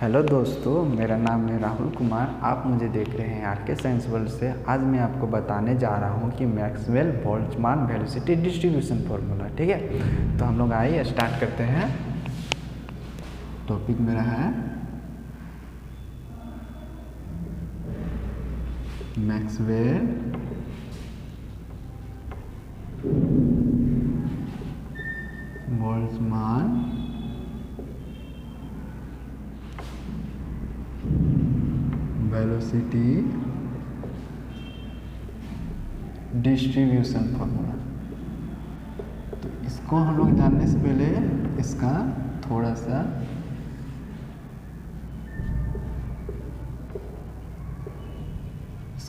Hello दोस्तों, मेरा नाम है राहुल कुमार। आप मुझे देख रहे हैं आर के साइंस वर्ल्ड से। आज मैं आपको बताने जा रहा हूं कि Maxwell Boltzmann velocity distribution formula. ठीक है, तो हम लोग आइए स्टार्ट करते हैं। टॉपिक मेरा है Maxwell Boltzmann velocity distribution formula. तो इसको हम लोग जानने से पहले इसका थोड़ा सा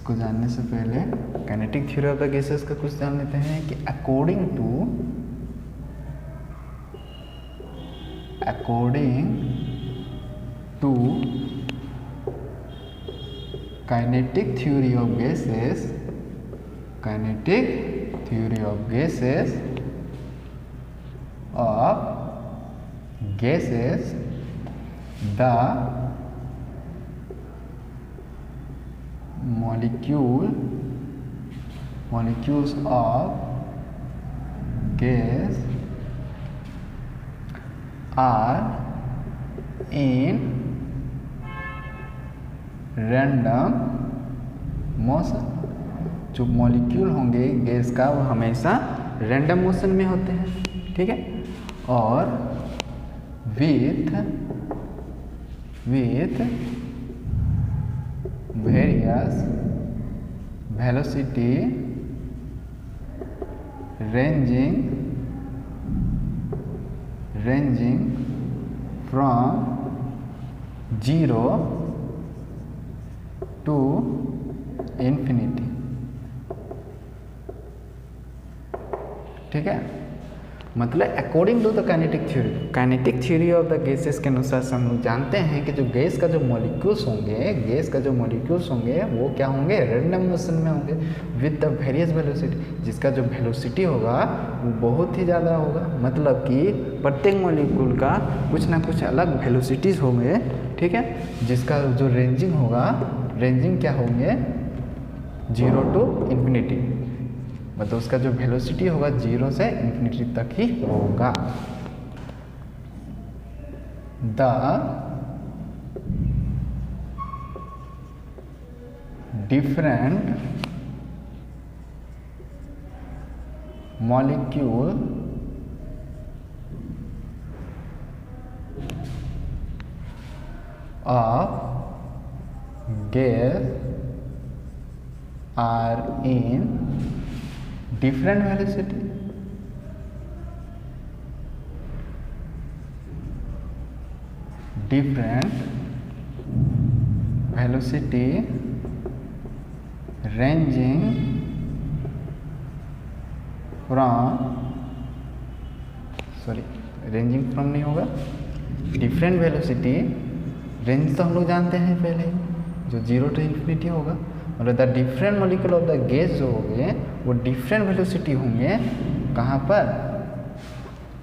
जानने से पहले kinetic theory of the gases का कुछ जान लेते हैं कि according to kinetic theory of gases, the molecules of gas are in random motion. जो मॉलिक्यूल होंगे गैस का वो हमेशा रैंडम मोशन में होते हैं। ठीक है, और with various velocity ranging from 0 to infinity। ठीक है, मतलब according to the kinetic theory of the gases के अनुसार हम लोग जानते हैं कि जो गैस का जो मॉलिक्यूल्स होंगे वो क्या होंगे, रैंडम मोशन में होंगे विद द वेरियस वेलोसिटी। जिसका जो वेलोसिटी होगा वो बहुत ही ज़्यादा होगा, मतलब कि प्रत्येक मॉलिक्यूल का कुछ ना कुछ अलग वेलोसिटीज़ होंगे। ठीक है, जिसका जो रेंजिंग क्या होंगे, 0 to इन्फिनिटी, मतलब उसका जो वेलोसिटी होगा 0 से इन्फिनिटी तक ही होगा। The different molecule of gas are in different velocity ranging from नहीं होगा, डिफरेंट वेलोसिटी। रेंज तो हम लोग जानते हैं पहले ही, जो 0 to इन्फिनिटी होगा। मतलब the different molecule of the gas जो होंगे वो डिफरेंट वेलोसिटी होंगे। कहाँ पर,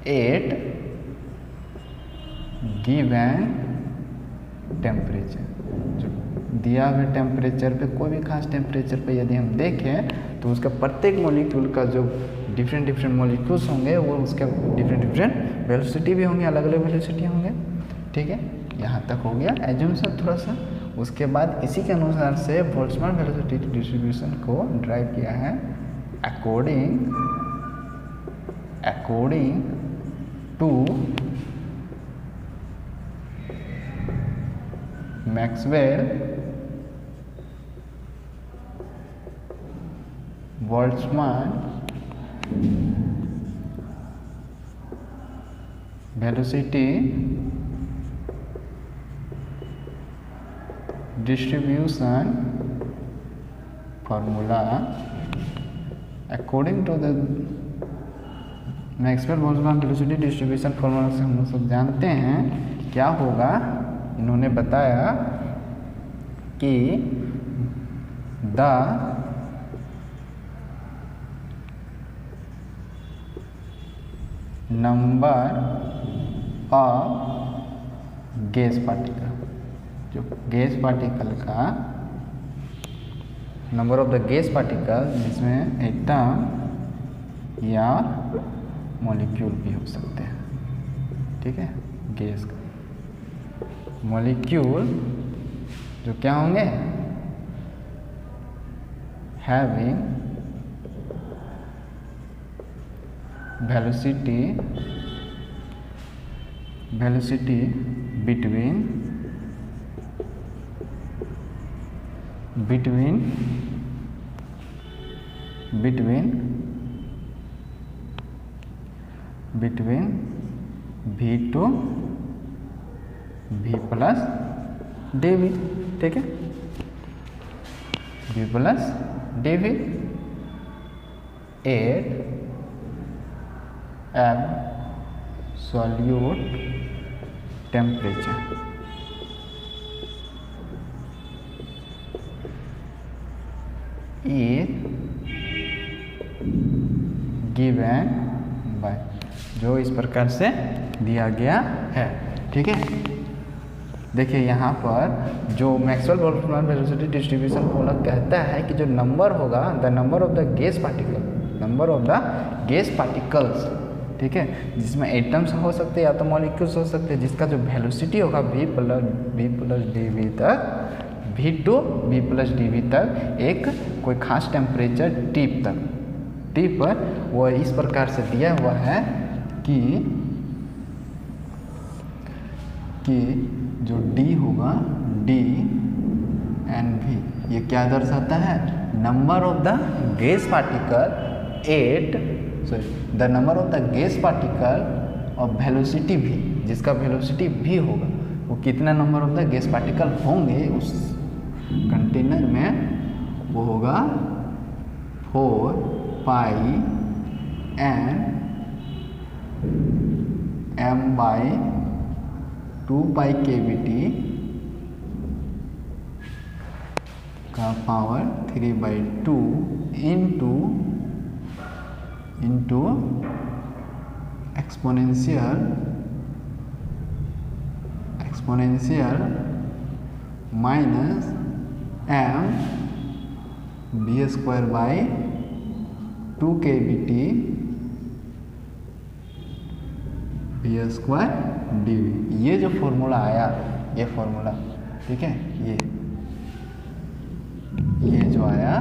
एट गिवन टेम्परेचर। जो दिया हुए टेम्परेचर पे, कोई भी खास टेम्परेचर पे यदि हम देखें तो उसका प्रत्येक मॉलिक्यूल का जो डिफरेंट मॉलिक्यूल्स होंगे वो उसका डिफरेंट वेलोसिटी भी होंगे, अलग अलग वेलोसिटी होंगे। ठीक है, यहाँ तक हो गया एज्यूम्शन थोड़ा सा। उसके बाद इसी के अनुसार से बोल्ट्जमान वेलोसिटी डिस्ट्रीब्यूशन को ड्राइव किया है according to Maxwell Boltzmann velocity distribution formula. According to the Maxwell Boltzmann velocity distribution formula से हम लोग सब जानते हैं क्या होगा। इन्होंने बताया कि the number of gas particle, जो गैस पार्टिकल का number of the gas particle, जिसमें एटम या मॉलिक्यूल भी हो सकते हैं, ठीक है। गैस का मॉलिक्यूल जो क्या होंगे, having velocity between v to v plus dv, ठीक है, v plus dv at absolute temperature. Is given by, जो इस प्रकार से दिया गया है, ठीक है। देखिए यहाँ पर जो Maxwell Boltzmann velocity distribution formula कहता है कि जो नंबर होगा, the number of the gas particles, ठीक है, जिसमें एटम्स हो सकते हैं या तो मॉलिक्यूल्स हो सकते हैं, जिसका जो वेलोसिटी होगा v प्लस dv तक, v to v plus dv तक, एक कोई खास टेम्परेचर T पर वो इस प्रकार से दिया हुआ है कि जो D होगा, D एंड V, ये क्या दर्शाता है, number of the gas particle the number of the gas particle और वेलोसिटी भी, जिसका वेलोसिटी भी होगा, वो कितना number of the gas particle होंगे उस कंटेनर में, वो होगा 4 पाई n m by 2 pi kBT का power 3/2 into exponential minus m b square by 2 kBT b square dv। ये जो फॉर्मूला आया, ये फॉर्मूला, ठीक है, ये जो आया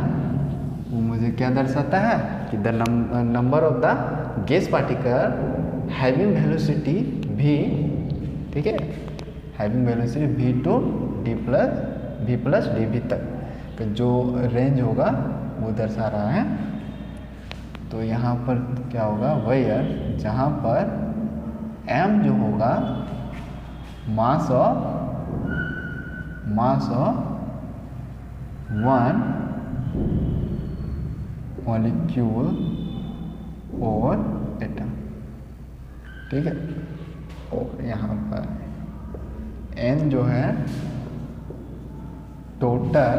वो मुझे क्या दर्शाता है कि the number of the gas particle having velocity v, ठीक है, having velocity v to v plus dv तक जो रेंज होगा वो दर्शा रहा है। तो यहाँ पर क्या होगा, वेयर, जहाँ पर m जो होगा मास ऑफ वन मॉलिक्यूल और एटम, ठीक है, और यहाँ पर n जो है total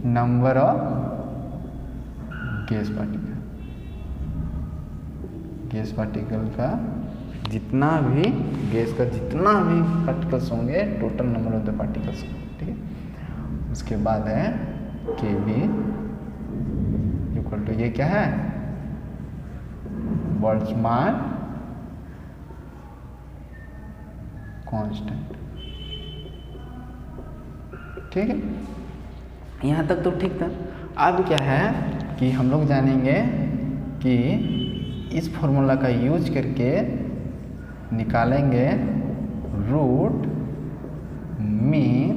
number of gas particle का जितना भी गैस का जितना भी पार्टिकल्स होंगे, total number of the particles, ठीक है। उसके बाद है kV इक्वल टू, ये क्या है, बोल्ट्जमान कांस्टेंट, ठीक है। यहाँ तक तो ठीक था। अब क्या है कि हम लोग जानेंगे कि इस फॉर्मूला का यूज करके निकालेंगे रूट मीन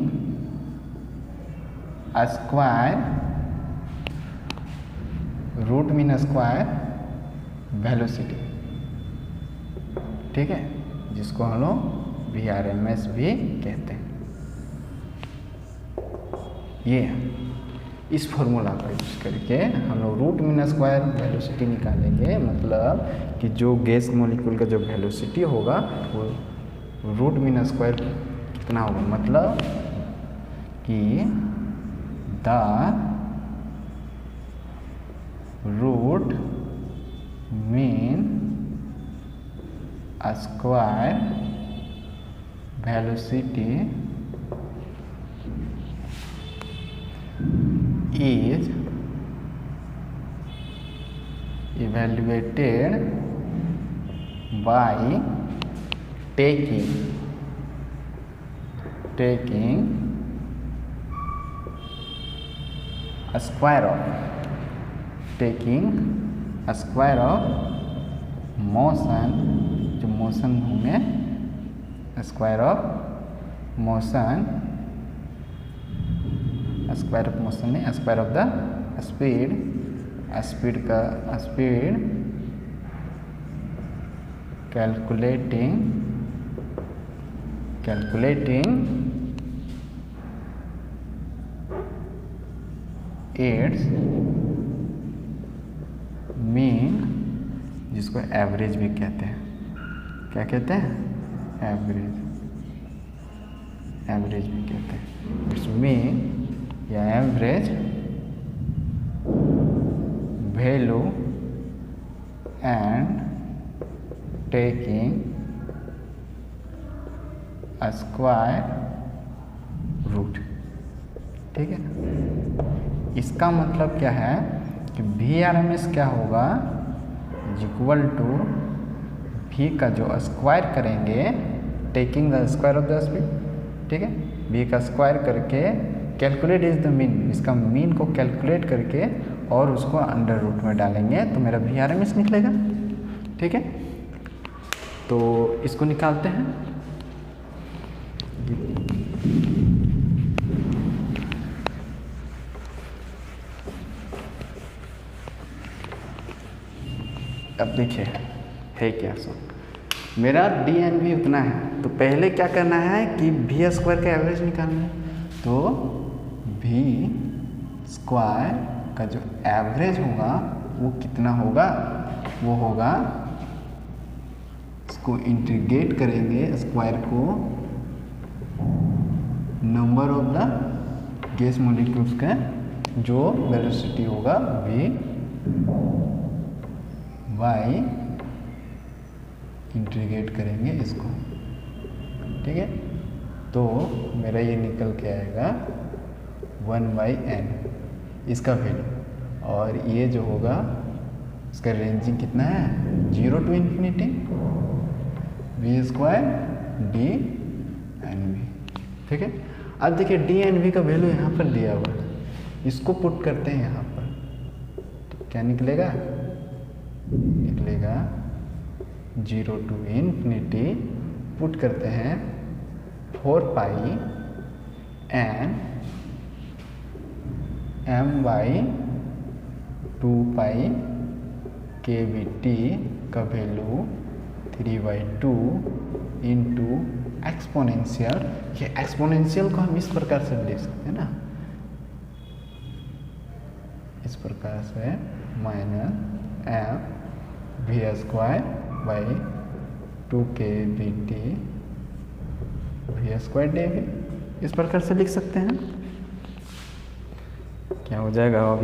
स्क्वायर वेलोसिटी, ठीक है, जिसको हम लोग VRMS भी कहते हैं। ये इस फॉर्मूला का यूज करके हम लोग रूट मीन स्क्वायर वेलोसिटी निकालेंगे, मतलब कि जो गैस मॉलिक्यूल का जो वेलोसिटी होगा वो रूट मीन स्क्वायर कितना होगा, मतलब कि the root mean square velocity is evaluated by taking a square of motion, जो मोशन होंगे, स्क्वायर ऑफ मोशन नहीं, square of the speed calculating it's mean, जिसको एवरेज भी कहते हैं। क्या कहते हैं? एवरेज भी कहते हैं। इट्स मीन या average value and taking a square root. ठीक है, इसका मतलब क्या है कि VRMS क्या होगा, इक्वल टू V का जो स्क्वायर करेंगे, taking the square of the speed. ठीक है, V का स्क्वायर करके कैलकुलेट इज द मीन, इसका मीन को कैलकुलेट करके और उसको अंडर रूट में डालेंगे तो मेरा VRMS निकलेगा। ठीक है, तो इसको निकालते हैं। अब देखिए है क्या, सो मेरा DNV उतना है, तो पहले क्या करना है कि V स्क्वायर का एवरेज निकालना है। तो V स्क्वायर का जो एवरेज होगा वो कितना होगा, वो होगा, इसको इंटीग्रेट करेंगे स्क्वायर को number of the gas molecules का जो वेलोसिटी होगा V y, इंटीग्रेट करेंगे इसको। ठीक है, तो मेरा ये निकल के आएगा 1/n इसका वैल्यू, और ये जो होगा इसका रेंजिंग कितना है, 0 to infinity V square DNV। ठीक है, अब देखिए DNV का वैल्यू यहाँ पर दिया हुआ है, इसको पुट करते हैं यहाँ पर, तो क्या निकलेगा 0 to infinity, पुट करते हैं 4 pi n m/2 pi kVt का वैल्यू 3/2 इंटू एक्सपोनेंशियल। ये एक्सपोनेंशियल को हम इस प्रकार से लिख सकते हैं ना, इस प्रकार से -m V square by 2 kVt V square dV, इस प्रकार से लिख सकते हैं। क्या हो जाएगा अब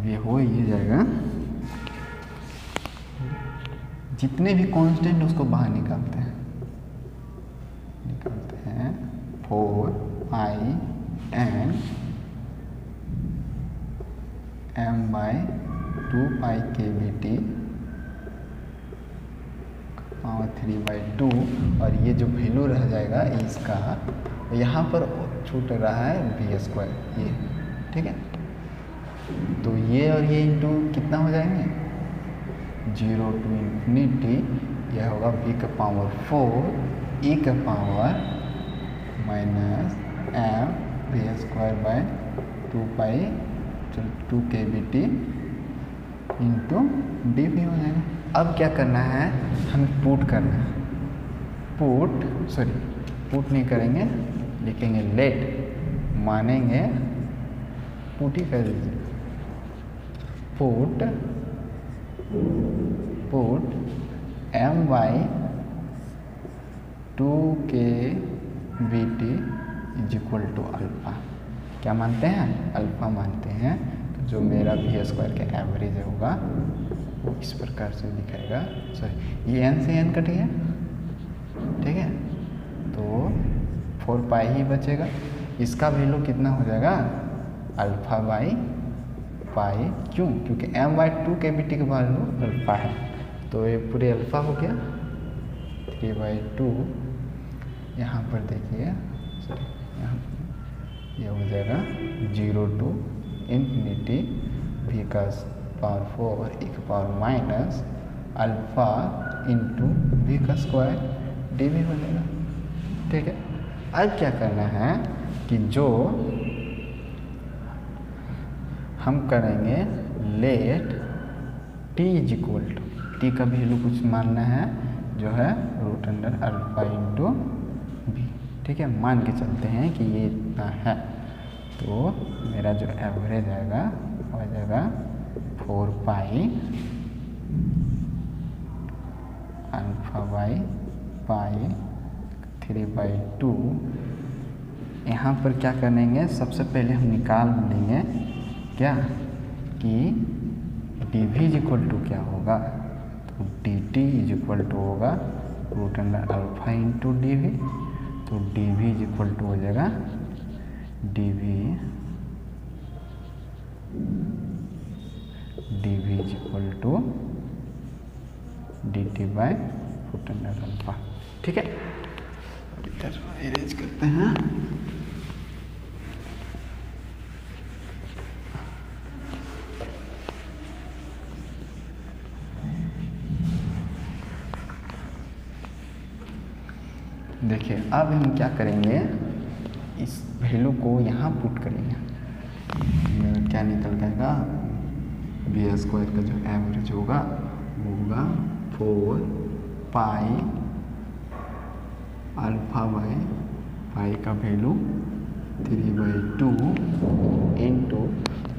ये हो ही जाएगा, जितने भी कांस्टेंट उसको बाहर निकालते हैं 4 pi n m/2 pi kVt power 3/2, और ये जो वैल्यू रह जाएगा इसका, यहाँ पर छूट रहा है V स्क्वायर ये। ठीक है, तो ये और ये इंटू कितना हो जाएंगे 0 to infinity, यह होगा V का पावर 4 E का power -m V square by 2 kVt into dV हो जाएगा। अब क्या करना है, हमें पुट करना है, पुट नहीं करेंगे, लिखेंगे लेट, मानेंगे पुट ही कर दीजिए, put m/2 kVt is equal to alpha. क्या मानते हैं, अल्फा मानते हैं। तो जो मेरा V स्क्वायर का एवरेज होगा वो इस प्रकार से दिखाएगा। सॉरी, ये n से n कट गया। ठीक है, 4 पाई ही बचेगा। इसका वैल्यू कितना हो जाएगा, अल्फ़ा बाई पाई। क्यों? क्योंकि m/2 कैविटी का वैल्यू अल्फ़ा है, तो ये पूरे अल्फ़ा हो गया 3/2। यहाँ पर देखिए, यहाँ ये हो जाएगा 0 to इन्फिनिटी v का पावर 4 e की power minus alpha into V का स्क्वायर डी भी हो जाएगा। ठीक है, अब क्या करना है कि जो हम करेंगे let t is equal to, T का वैल्यू कुछ मानना है जो है root under alpha into B. ठीक है, मान के चलते हैं कि ये इतना है, तो मेरा जो एवरेज आएगा हो जाएगा 4 पाई अल्फ़ा बाई पाई 3/2। यहाँ पर क्या करेंगे, सबसे पहले हम निकाल लेंगे क्या कि D V is equal to क्या होगा, तो D T is equal to होगा root under alpha into D V. तो D V is equal to हो जाएगा D V is equal to D T by root under alpha. ठीक है, इधर अरेंज करते हैं। देखिए, अब हम क्या करेंगे, इस वैल्यू को यहाँ पुट करेंगे, क्या निकल जाएगा, बी स्क्वायर का जो एवरेज होगा वो होगा 4 पाई अल्फ़ा बाई पाई का वैल्यू 3/2 इंटू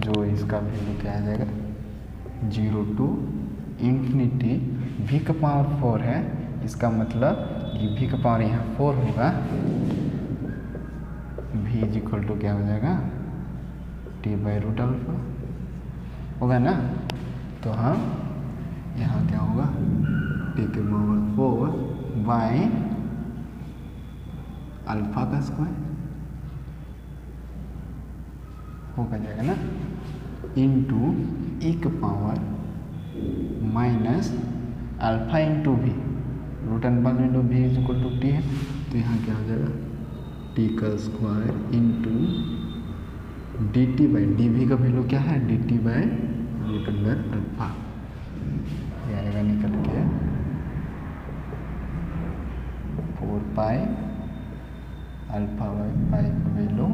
जो इसका वैल्यू क्या आ जाएगा 0 to इन्फिनिटी v का पावर 4 है। इसका मतलब कि v का पावर यहाँ 4 होगा, v इज इक्वल टू क्या हो जाएगा t बाई रूट अल्फ़ा होगा ना। तो हम यहाँ क्या होगा t के पावर 4 बाई अल्फ़ा का स्क्वायर होगा जाएगा ना, इंटू ई का पावर माइनस अल्फ़ा इंटू भी रूट अल्फ़ा इंटू भी इज इक्वल टू टी है। तो यहाँ क्या हो जाएगा टी का square into D T by D V का वैल्यू क्या है D T by root under alpha. ये आएगा निकल के 4 पाई अल्फ़ा बाई पाई का वैल्यू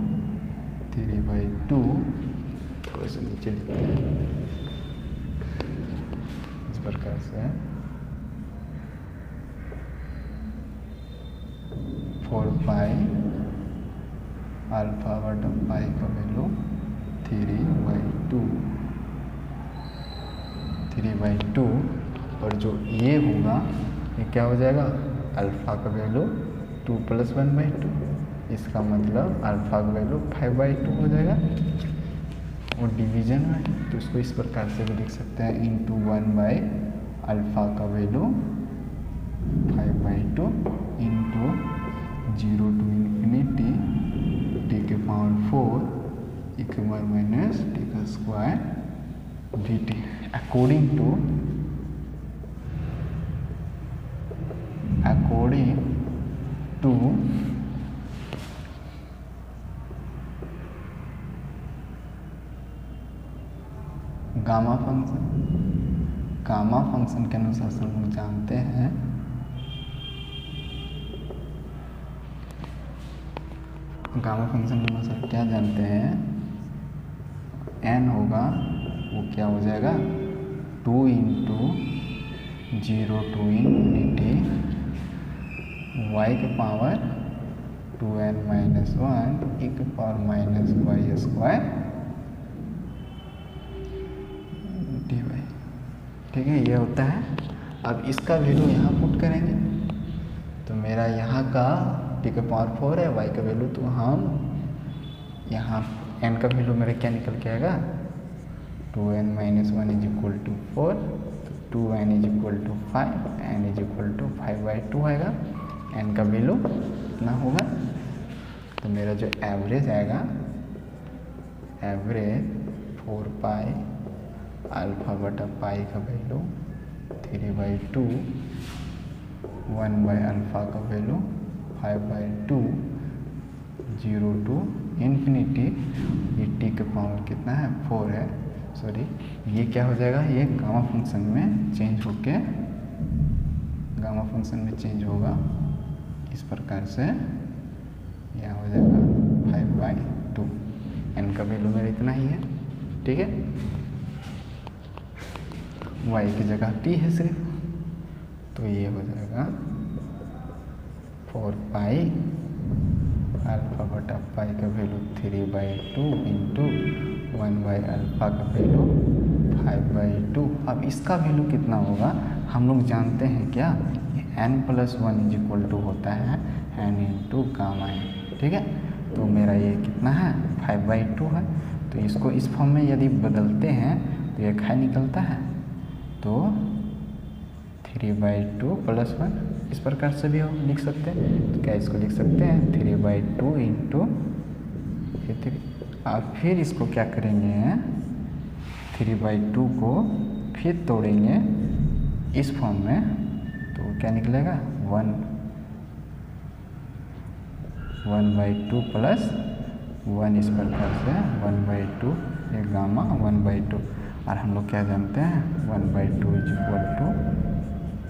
3/2। थोड़ा सा नीचे लिखते हैं इस प्रकार से 4 पाई अल्फ़ा बटा पाई का वैल्यू 3/2 और जो ये होगा ये क्या हो जाएगा अल्फ़ा का वैल्यू 2 + 1/2। इसका मतलब अल्फ़ा का वैल्यू 5/2 हो जाएगा और डिवीजन में, तो इसको इस प्रकार से भी लिख सकते हैं इंटू 1/अल्फ़ा का value 5/2 into 0 to infinity T के पावर 4 e के पावर माइनस टी का square D T according to gamma function के अनुसार हम लोग जानते हैं गामा फंक्शन के अनुसार क्या जानते हैं n होगा वो क्या हो जाएगा 2 इंटू 0 to इन्फिनिटी y के पावर 2n - 1 e के power minus Y square D Y. ठीक है, ये होता है। अब इसका वैल्यू यहाँ पुट करेंगे तो मेरा यहाँ का टी का पावर 4 है, y का वैल्यू, तो हम यहाँ n का वैल्यू मेरा क्या निकल के आएगा 2n - 1 is equal to 4, 2n is equal to 5, n is equal to 5/2 आएगा। n का वैल्यू कितना होगा तो मेरा जो एवरेज आएगा, एवरेज 4 पाई अल्फा बटा पाई का वैल्यू 3/2, 1 बाई अल्फा का वैल्यू 5/2, 0 टू इन्फिनिटी, ये टी का पावर कितना है 4 है, सॉरी ये क्या हो जाएगा, ये गामा फंक्शन में चेंज होके गामा फंक्शन में चेंज होगा इस प्रकार से, यहाँ हो जाएगा 5/2, एन का वैल्यू मेरा इतना ही है, ठीक है। वाई की जगह टी है सिर्फ, तो ये हो जाएगा 4 पाई अल्फा बटा पाई का वैल्यू 3/2 इंटू 1 बाई अल्फा का वैल्यू 5/2। अब इसका वैल्यू कितना होगा, हम लोग जानते हैं क्या, n+1 = होता है n इंटू गामा n, ठीक है। तो मेरा ये कितना है 5/2 है, तो इसको इस फॉर्म में यदि बदलते हैं तो ये खाई निकलता है, तो 3/2 + 1 इस प्रकार से भी हम लिख सकते हैं। तो क्या इसको लिख सकते हैं 3/2 इंटू, और फिर इसको क्या करेंगे 3/2 को फिर तोड़ेंगे इस फॉर्म में, तो क्या निकलेगा 1/2 + 1 इस प्रकार से 1/2, ये गामा 1/2, और हम लोग क्या जानते हैं 1/2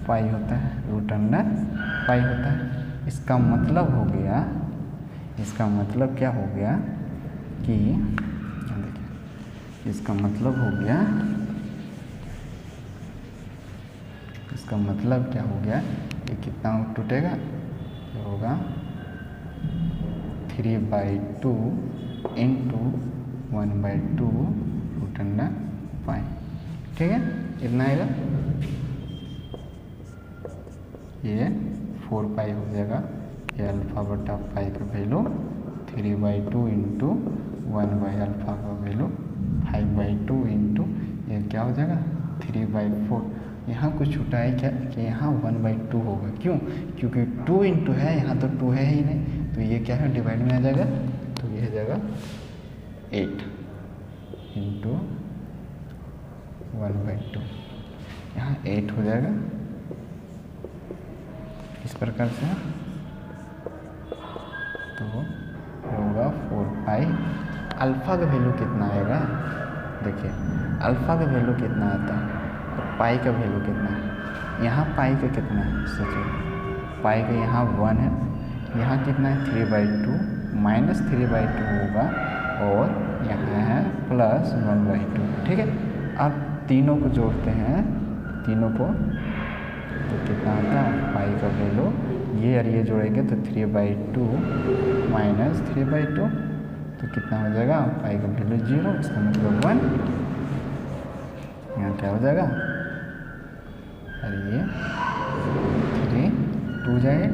= पाई होता है, √पाई होता है। इसका मतलब हो गया, इसका मतलब क्या हो गया कि देखिए, इसका मतलब हो गया, इसका मतलब क्या हो गया, ये कितना टूटेगा, ये होगा 3/2 इंटू 1/2 √पाई, ठीक है, इतना आएगा। ये 4 पाई हो जाएगा, ये अल्फा बटा पाई का वैल्यू 3/2 इंटू 1 बाई अल्फा का वैल्यू 5/2 इंटू ये क्या हो जाएगा 3/4। यहाँ कुछ छूटा है क्या कि यहाँ 1/2 होगा, क्यों, क्योंकि 2 इंटू है, यहाँ तो 2 है ही नहीं, तो ये क्या है डिवाइड में आ जाएगा, तो ये हो जाएगा 8 इंटू 1/2, यहाँ 8 हो जाएगा इस प्रकार से। तो होगा 4 पाई, अल्फ़ा का वैल्यू कितना आएगा, देखिए अल्फ़ा का वैल्यू कितना आता है और पाई का वैल्यू कितना है, यहाँ पाई का कितना है, सोचिए पाई का यहाँ 1 है, यहाँ कितना है 3/2 - 3/2 होगा, और यहाँ है +1/2, ठीक है। अब तीनों को जोड़ते हैं, तीनों को, तो कितना आता है पाई का वैल्यू, ये और ये जोड़ेंगे तो 3/2 - 3/2, तो कितना हो जाएगा पाई का वैल्यू 0, इसका मतलब 1, यहाँ क्या हो जाएगा, और ये 3 2 जाए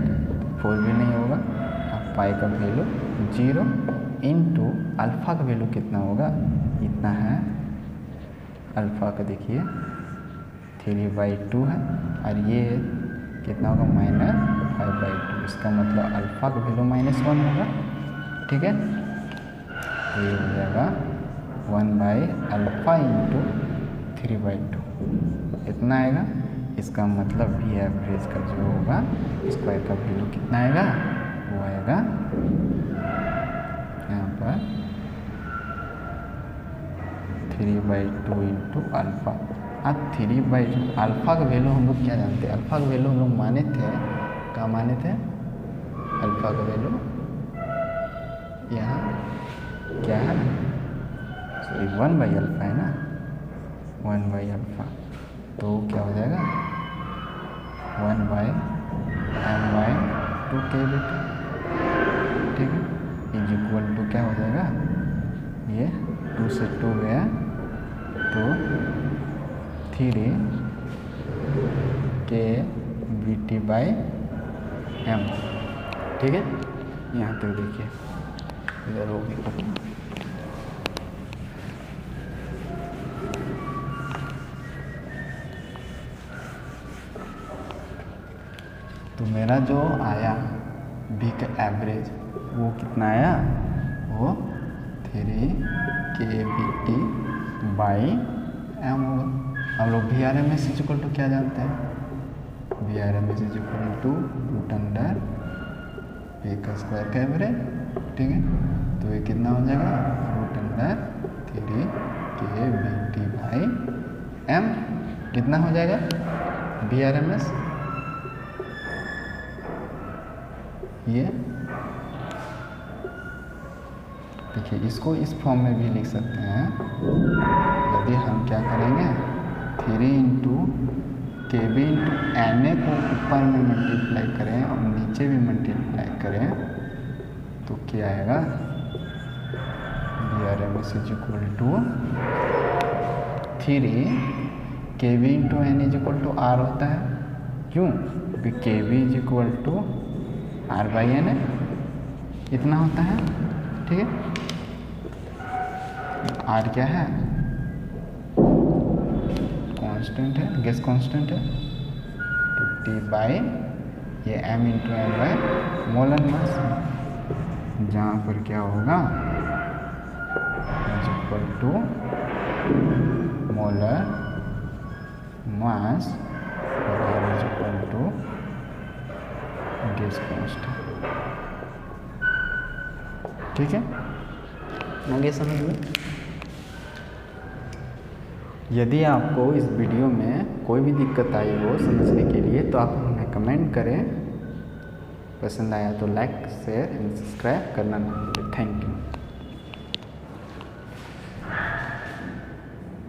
4 भी नहीं होगा, अब पाई का वैल्यू 0 इंटू अल्फ़ा का वैल्यू कितना होगा, इतना है, अल्फ़ा का देखिए 3/2 है, और ये कितना होगा -5/2, इसका मतलब अल्फ़ा का वैल्यू -1 होगा, ठीक है। तो ये हो जाएगा 1 बाई अल्फ़ा इंटू 3/2, इतना आएगा। इसका मतलब भी एवरेज का जो होगा स्क्वायर का वैल्यू कितना आएगा, वो आएगा यहाँ पर 3/2 इंटू अल्फ़ा। अब 3/2 अल्फ़ा का वैल्यू हम लोग क्या जानते हैं, अल्फ़ा का वैल्यू हम लोग माने थे, क्या माने थे, अल्फ़ा का वैल्यू यहाँ क्या है, सॉरी 1/अल्फ़ा है ना, 1/अल्फ़ा, तो क्या हो जाएगा 1/m/2 kBT, ठीक है, = क्या हो जाएगा, ये 2 से 2 गया तो 3 kBT/m, ठीक है। यहाँ तक देखिए, इधर हो गई खत्म। तो मेरा जो आया बी का एवरेज वो कितना आया, वो 3kBT बाई m होगा। हम लोग VRMS इक्वल टू क्या जानते हैं, VRMS इक्वल टू √P का स्क्वायर का एवरेज, ठीक है। तो ये कितना हो जाएगा, √3kBT बाई m, कितना हो जाएगा VRMS, ये देखिए इसको इस फॉर्म में भी लिख सकते हैं। यदि हम क्या करेंगे, 3 × KB × NA को ऊपर में मल्टीप्लाई करें और नीचे भी मल्टीप्लाई करें तो क्या आएगा, VRMS equal to 3 KB × N equal to R होता है। क्यों, क्योंकि KB इक्वल टू R/N है, इतना होता है, ठीक है। R क्या है, कांस्टेंट है, गैस कांस्टेंट है। तो T बाई ये M × N by molar mass, जहाँ पर क्या होगा इक्वल टू मोलर मास और R equal to gas constant, ठीक है। आगे समझ में। यदि आपको इस वीडियो में कोई भी दिक्कत आई हो समझने के लिए तो आप हमें कमेंट करें। पसंद आया तो लाइक, शेयर एंड सब्सक्राइब करना ना भूलें। Thank you.